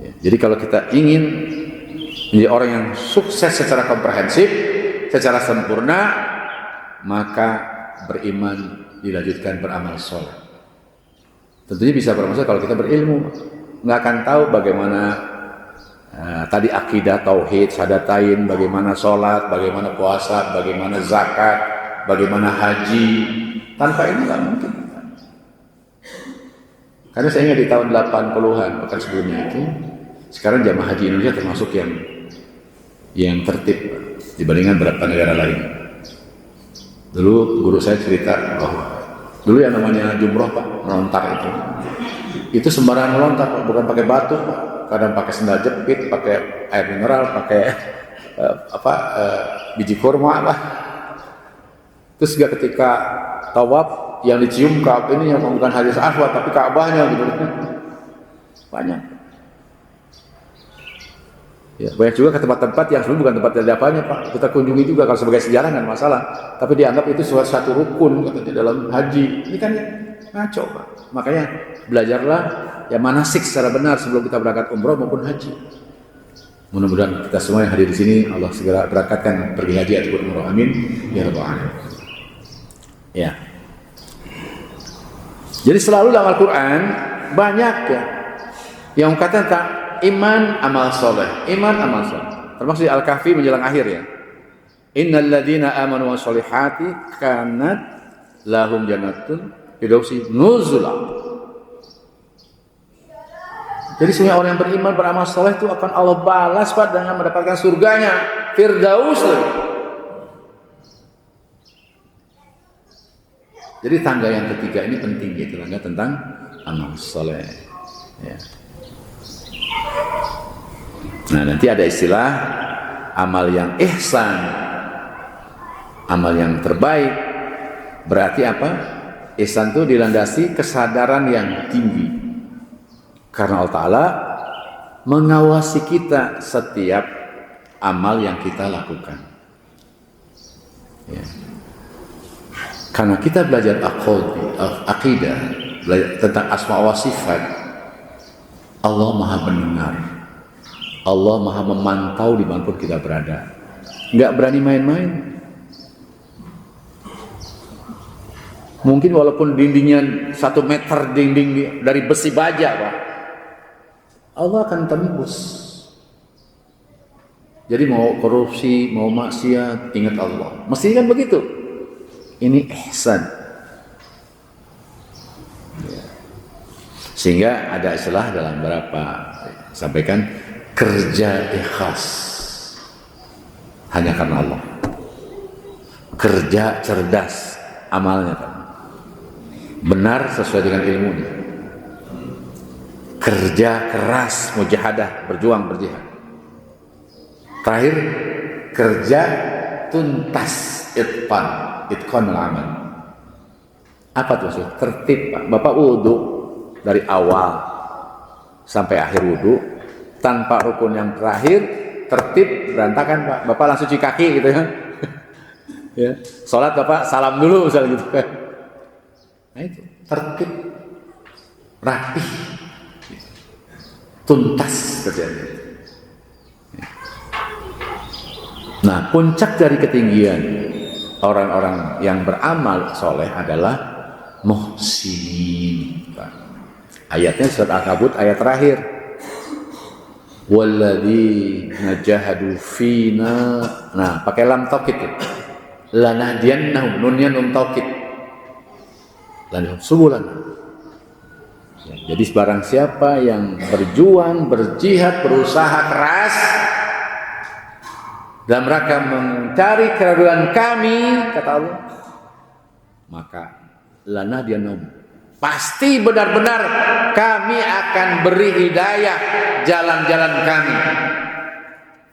Ya, jadi kalau kita ingin menjadi orang yang sukses secara komprehensif, secara sempurna, maka beriman dilanjutkan beramal soleh. Tentunya bisa beramal soleh kalau kita berilmu. Nggak akan tahu bagaimana tadi akidah, tauhid, syahadatain, bagaimana sholat, bagaimana puasa, bagaimana zakat, bagaimana haji. Tanpa ini nggak mungkin. Karena saya ingat di tahun 80-an, bahkan sebelumnya itu, sekarang jamaah haji Indonesia termasuk yang tertib dibandingkan beberapa negara lain. Dulu guru saya cerita bahwa dulu yang namanya jumroh, Pak, melontar itu sembarangan melontar, Pak, bukan pakai batu, Pak. Kadang pakai sendal jepit, pakai air mineral, pakai biji kurma, Pak. Terus juga ketika tawaf yang dicium ini yang bukan Hajar Aswad tapi Ka'bahnya gitu. Banyak. Ya, banyak juga ke tempat-tempat yang sebenarnya bukan tempat dari apanya, Pak. Kita kunjungi juga kalau sebagai sejarah nggak masalah. Tapi dianggap itu suatu rukun katanya dalam haji. Ini kan ngaco, Pak. Makanya belajarlah ya manasik secara benar sebelum kita berangkat umroh maupun haji. Mudah-mudahan kita semua yang hadir di sini Allah segera berangkatkan pergi haji ataupun umroh. Amin ya rabbal alamin. Ya. Jadi selalu dalam Al-Quran banyak ya yang kata tentang iman amal soleh, iman amal soleh. Termasuk di Al-Kahfi menjelang akhir ya. Innal ladzina amanu wa sholihati kanat lahum jannatun firdausi nuzula. Jadi semua orang yang beriman beramal soleh itu akan Allah balas, Pak, dengan mendapatkan surganya Firdaus. Jadi tangga yang ketiga ini penting, yaitu tangga tentang amal soleh. Ya. Nah, nanti ada istilah amal yang ihsan, amal yang terbaik. Berarti apa? Ihsan itu dilandasi kesadaran yang tinggi. Karena Allah Ta'ala mengawasi kita setiap amal yang kita lakukan. Ya. Karena kita belajar akidah, belajar tentang asma wa sifat, Allah Maha mendengar, Allah Maha memantau dimanapun kita berada. Nggak berani main-main. Mungkin walaupun dindingnya 1 meter dinding dari besi baja, Pak, Allah akan tembus. Jadi mau korupsi, mau maksiat, ingat Allah. Mesti kan begitu. Ini ihsan. Sehingga ada istilah dalam beberapa sampaikan kerja ikhlas hanya karena Allah. Kerja cerdas amalnya, Pak. Benar sesuai dengan ilmunya. Kerja keras mujahadah, berjuang berjihad. Terakhir kerja tuntas itqanul amal. Apa itu maksudnya? Tertib, Pak. Bapak wudu dari awal sampai akhir wudu tanpa rukun yang terakhir, tertib berantakan, Pak. Bapak langsung cuci kaki gitu ya. Ya. Salat Bapak salam dulu misalnya gitu. Nah itu tertib, rapih, tuntas kerjanya. Nah, puncak dari ketinggian orang-orang yang beramal soleh adalah muhsinin. Ayatnya surat Al-Kabut ayat terakhir. Walladzina jahadu fina. Nah, pakai lam taukid. Lanahdiyannahum, nunnya nun taukid. Lanjut subulan. Jadi barang siapa yang berjuang, berjihad, berusaha keras dalam rangka mencari keriduan kami, kata Allah, maka lanahdiyannahum, pasti benar-benar kami akan beri hidayah jalan-jalan kami.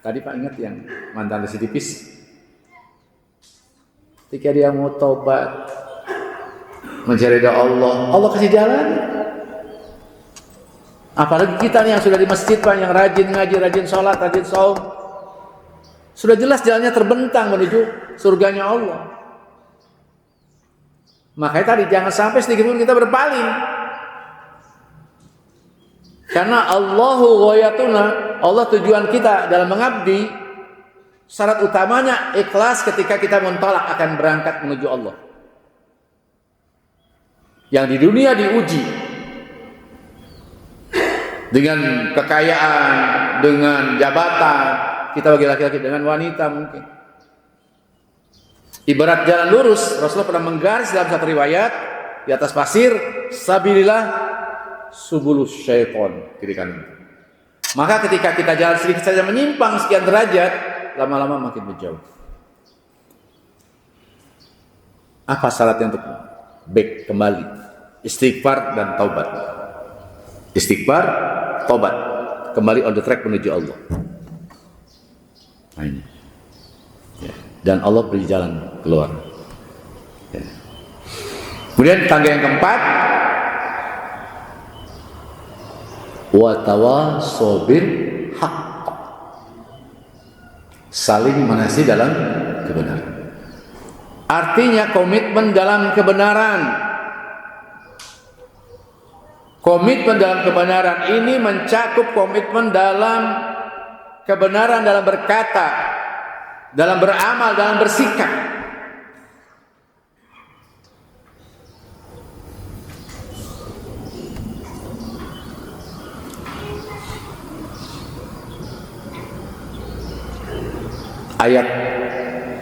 Tadi Pak ingat yang mantan residivis, ketika dia mau tobat mencari ridha Allah, Allah kasih jalan. Apalagi kita nih yang sudah di masjid Pak, yang rajin ngaji, rajin sholat, rajin saum, sudah jelas jalannya terbentang menuju surganya Allah. Makanya tadi jangan sampai sedikit pun kita berpaling. Karena Allahu ghayatuna, Allah tujuan kita dalam mengabdi, syarat utamanya ikhlas ketika kita mentolak akan berangkat menuju Allah. Yang di dunia diuji dengan kekayaan, dengan jabatan, kita bagi laki-laki dengan wanita mungkin. Ibarat jalan lurus, Rasulullah pernah menggaris dalam satu riwayat di atas pasir, sabilillah subulus syaiton, kiri kanan. Maka ketika kita jalan sedikit saja menyimpang sekian derajat, lama-lama makin menjauh. Apa syaratnya untuk back kembali? Istighfar dan taubat. Istighfar, taubat, kembali on the track menuju Allah. Nah, ini. Ya. Dan Allah beri jalan keluar. Ya. Kemudian tangga yang keempat, wa tawassaw bil haqq, saling menasih dalam kebenaran. Artinya komitmen dalam kebenaran. Komitmen dalam kebenaran ini mencakup komitmen dalam kebenaran dalam berkata, dalam beramal, dalam bersikap. Ayat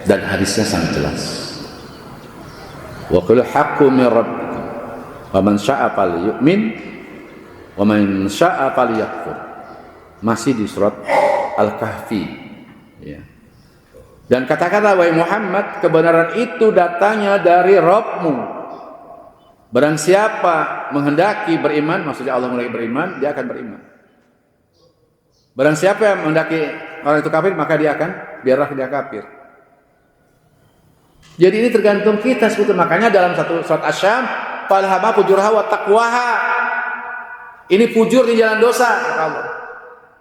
dan hadisnya sangat jelas. Wa qul haqqu min rabbikum wa man syaa'a falyu'min wa man syaa'a falyakfur. Masih di surat Al-Kahfi, ya. Dan kata-kata wahai Muhammad, kebenaran itu datangnya dari Rabbmu. Barang siapa menghendaki beriman, maksudnya Allah menghendaki beriman, dia akan beriman. Barang siapa yang menghendaki orang itu kafir, maka dia akan biarlah dia kafir. Jadi ini tergantung kita sebetulnya. Makanya dalam satu surat Asy-Syam, falhama fujurha wa taqwaha. Ini fujur di jalan dosa, kata Allah.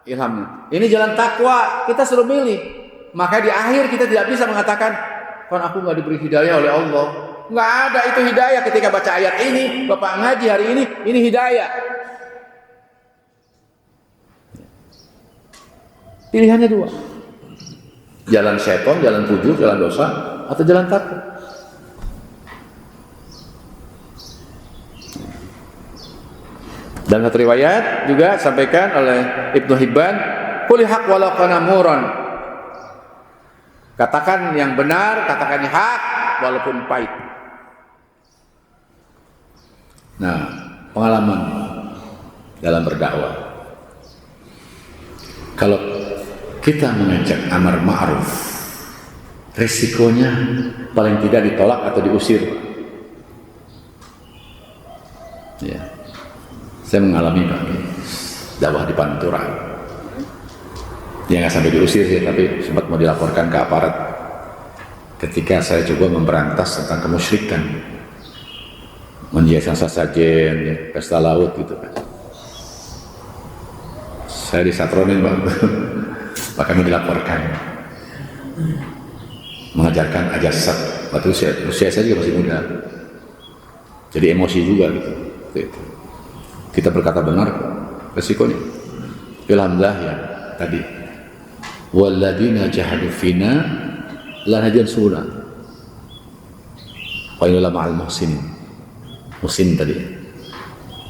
Ilhamnya. Ini jalan takwa, kita suruh milih. Maka di akhir kita tidak bisa mengatakan, kan aku nggak diberi hidayah oleh Allah. Nggak ada itu hidayah ketika baca ayat ini, Bapak ngaji hari ini hidayah. Pilihannya dua. Jalan setan, jalan fujur, jalan dosa, atau jalan takwa. Dan satu riwayat juga sampaikan oleh Ibnu Hibban, qul haq walau kana muran. Katakan yang benar, katakan yang hak walaupun pahit. Nah, pengalaman dalam berdakwah. Kalau kita mengajak amar ma'ruf, resikonya paling tidak ditolak atau diusir. Ya. Saya mengalami dakwah di Pantura. Ya nggak sampai diusir sih, tapi sempat mau dilaporkan ke aparat ketika saya coba memberantas tentang kemusyrikan, menhiaskan sesajen, ya, pesta laut gitu kan. Saya disatronin bahkan dilaporkan, mengajarkan ajasat. Waktu usia saya juga masih muda, jadi emosi juga gitu. Kita berkata benar, resikonya. Alhamdulillah ya tadi walladzina jahadu fina lanahdiyannahum wa inna ma'al muhsinin. Muhsin tadi.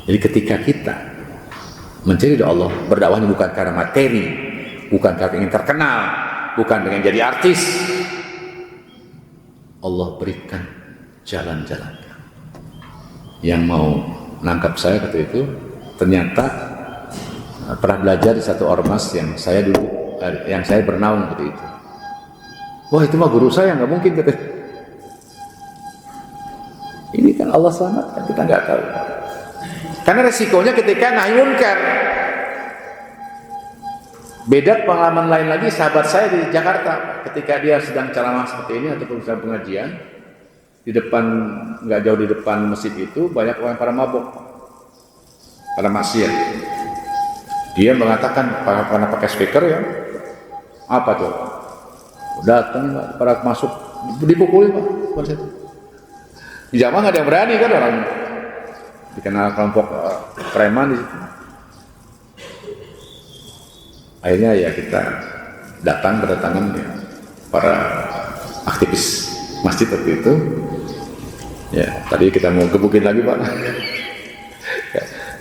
Jadi ketika kita mencari doa Allah, berdakwahnya bukan karena materi, bukan karena ingin terkenal, bukan dengan jadi artis, Allah berikan jalan-jalan. Yang mau nangkap saya kata itu ternyata pernah belajar di satu ormas yang saya bernaung kata itu. Wah, itu mah guru saya, nggak mungkin kata. Ini kan Allah selamatkan, kita nggak tahu. Karena resikonya ketika nahi munkar. Beda pengalaman lain lagi, sahabat saya di Jakarta ketika dia sedang ceramah seperti ini atau sedang pengajian, di depan, nggak jauh di depan masjid itu banyak orang para mabuk, pada maksiat. Dia mengatakan karena pakai speaker ya, apa tuh? Datang pada masuk dipukuli Pak. Di jamaah nggak ada yang berani kan, orang dikenal kelompok preman di situ. Akhirnya ya kita berdatangan ya, para aktivis masjid waktu itu. Ya, tadi kita mau gebukin lagi Pak.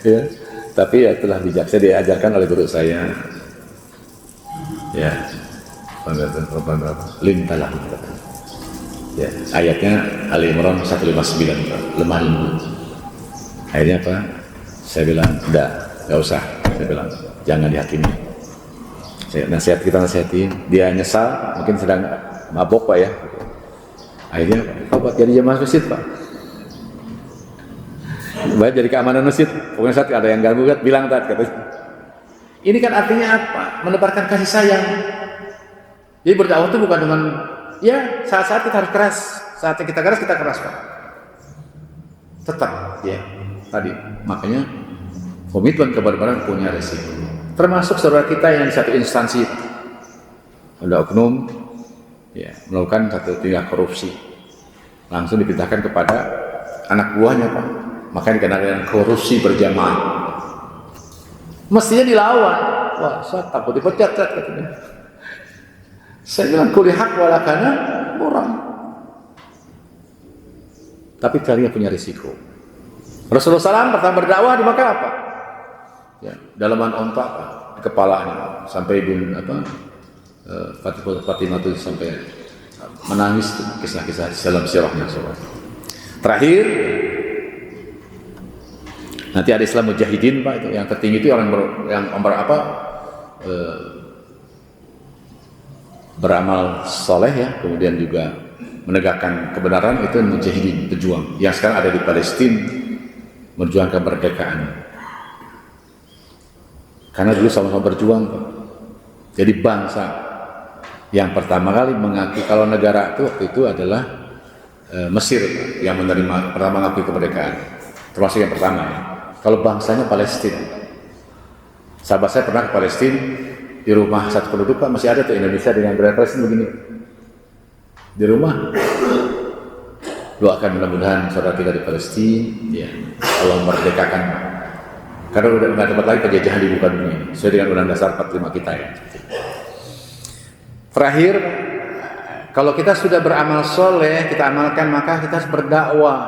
Ya, tapi ya telah bijak, saya diajarkan oleh guru saya. Ya, lintalah. Ya, ayatnya Ali Imran 159, lemah lembut. Akhirnya apa? Saya bilang, enggak usah. Saya bilang, jangan dihakimi. Kita nasihatin, dia nyesal, mungkin sedang mabok Pak ya. Akhirnya, Pak jadi jemaah masjid Pak. Baik jadi keamanan masjid. Pokoknya saat ada yang ganggu kan, bilang katanya. Ini kan artinya apa? Menebarkan kasih sayang. Jadi berdakwah itu bukan dengan ya saat-saat kita harus keras. Saatnya kita keras Pak. Tetap ya. Tadi makanya komitmen kebenaran punya resiko. Termasuk saudara kita yang di satu instansi ada oknum ya melakukan satu tindak korupsi, langsung dipindahkan kepada anak buahnya Pak. Makanya dikenal dengan korupsi berjamaah. Mestinya dilawan. Wah, saya takut dipecat katanya. Saya bilang kulihak walakana murah. Tapi kalian punya risiko. Rasulullah SAW pertama berdakwah di Makkah apa? Ya, dalaman onta di kepalanya sampai Fatimah itu sampai menangis kisah-kisah dalam sirahnya. Terakhir nanti ada Islam Mujahidin Pak, itu yang tertinggi itu orang yang beramal soleh ya, kemudian juga menegakkan kebenaran, itu Mujahidin, pejuang yang sekarang ada di Palestina memperjuangkan kemerdekaan. Karena dulu sama-sama berjuang Pak. Jadi bangsa yang pertama kali mengakui kalau negara itu waktu itu adalah Mesir Pak, yang pertama mengakui kemerdekaan, termasuk yang pertama ya. Kalau bangsanya Palestina. Sahabat saya pernah ke Palestina, di rumah satu penduduk Pak, masih ada tuh Indonesia dengan bendera Palestina begini. Di rumah. Doakan mudah-mudahan saudara kita di Palestina, ya Allah merdekakan. Karena udah nggak tempat lagi penjajahan di muka dunia ini. Sesuai dengan Undang Dasar 45 kita ya. Terakhir, kalau kita sudah beramal soleh, kita amalkan, maka kita harus berdakwah.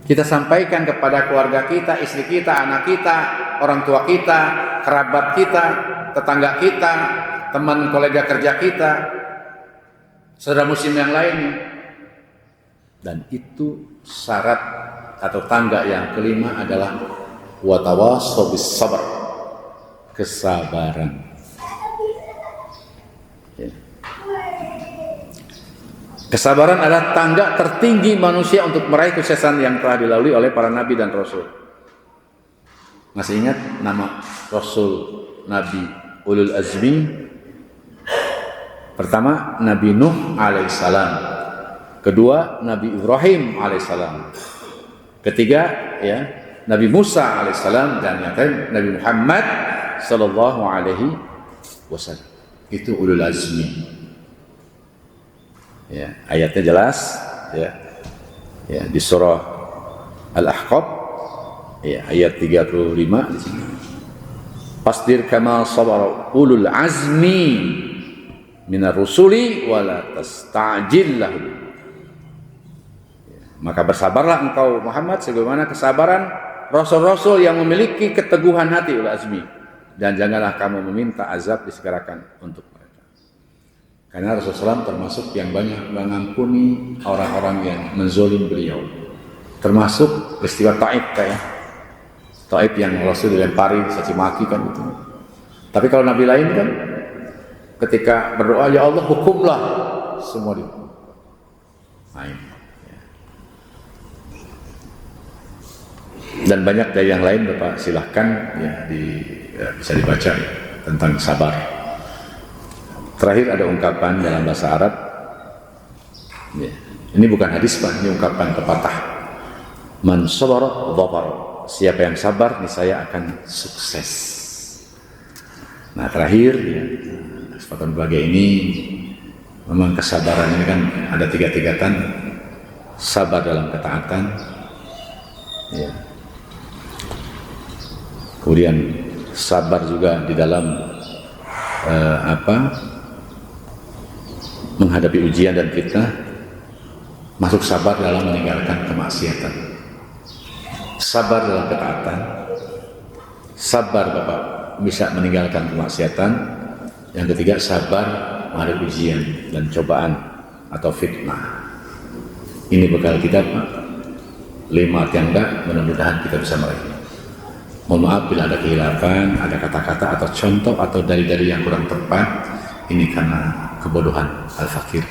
Kita sampaikan kepada keluarga kita, istri kita, anak kita, orang tua kita, kerabat kita, tetangga kita, teman kolega kerja kita, saudara muslim yang lainnya. Dan itu syarat atau tangga yang kelima adalah watawassaw bis sabr, kesabaran. Kesabaran adalah tangga tertinggi manusia untuk meraih kesuksesan yang telah dilalui oleh para nabi dan rasul. Masih ingat nama rasul nabi ulul azmi? Pertama Nabi Nuh alaihissalam, kedua Nabi Ibrahim alaihissalam, ketiga ya Nabi Musa alaihissalam, dan yang terakhir Nabi Muhammad sallallahu alaihi wasallam. Itu ulul azmi. Ya, ayatnya jelas ya. Ya, di surah Al-Ahqaf ya, ayat 35 di sini. Fasdir kama sabara ulul azmi minar rusuli wala tasta'jil lahum. Maka bersabarlah engkau Muhammad sebagaimana kesabaran rasul-rasul yang memiliki keteguhan hati ulul azmi, dan janganlah kamu meminta azab disegerakan untuk mereka. Karena Rasulullah SAW termasuk yang banyak mengampuni orang-orang yang menzolim beliau, termasuk peristiwa Taif yang Rasul dilempari caci maki kan itu. Tapi kalau Nabi lain kan ketika berdoa, ya Allah hukumlah semua dihukum. Dan banyak dari yang lain Bapak silahkan ya, bisa dibaca tentang sabar. Terakhir ada ungkapan dalam bahasa Arab ya. Ini bukan hadis Pak, ini ungkapan pepatah. Man sabara dhafara. Siapa yang sabar niscaya akan sukses. Nah terakhir ya, kesempatan berbagai ini memang kesabaran ini kan ada 3 tingkatan. Sabar dalam ketaatan ya. Kemudian sabar juga di dalam menghadapi ujian dan fitnah, masuk sabar dalam meninggalkan kemaksiatan, sabar dalam ketaatan, sabar Bapak bisa meninggalkan kemaksiatan. Yang ketiga, sabar menghadapi ujian dan cobaan atau fitnah. Ini bekal kita Pak, 5 tiangga, mudah-mudahan kita bisa meraih. Mohon maaf bila ada kehilafan, ada kata-kata atau contoh atau dari yang kurang tepat. Ini karena kebodohan al-fakir.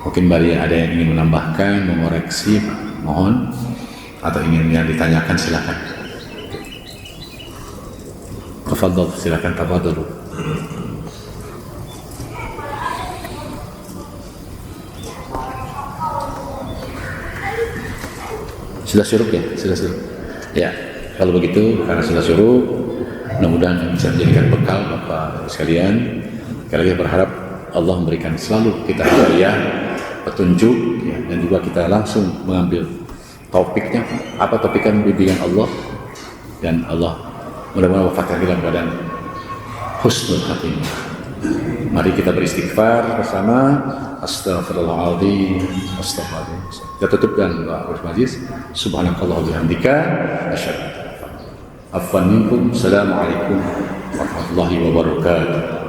Mungkin bari ada yang ingin menambahkan, mengoreksi, mohon, atau ingin yang ditanyakan silakan. Tafadhol, silakan tafadhol. Sudah syuruk ya? Sudah syuruk. Ya. Kalau begitu, karena sudah suruh, mudah-mudahan bisa menjadikan bekal Bapak sekalian. Sekali lagi berharap Allah memberikan selalu kita hidayah, petunjuk, ya, dan juga kita langsung mengambil topiknya, apa topik kan bimbingan Allah, dan Allah mudah-mudahan wafatkan dalam keadaan husnul khatimah. Mari kita beristighfar bersama. Astaghfirullahaladzim, astaghfirullahaladzim. Kita tutup dengan doa Majlis. Subhanakallah bihamdika asyhadu. Afwan minkum. Assalamualaikum warahmatullahi wabarakatuh.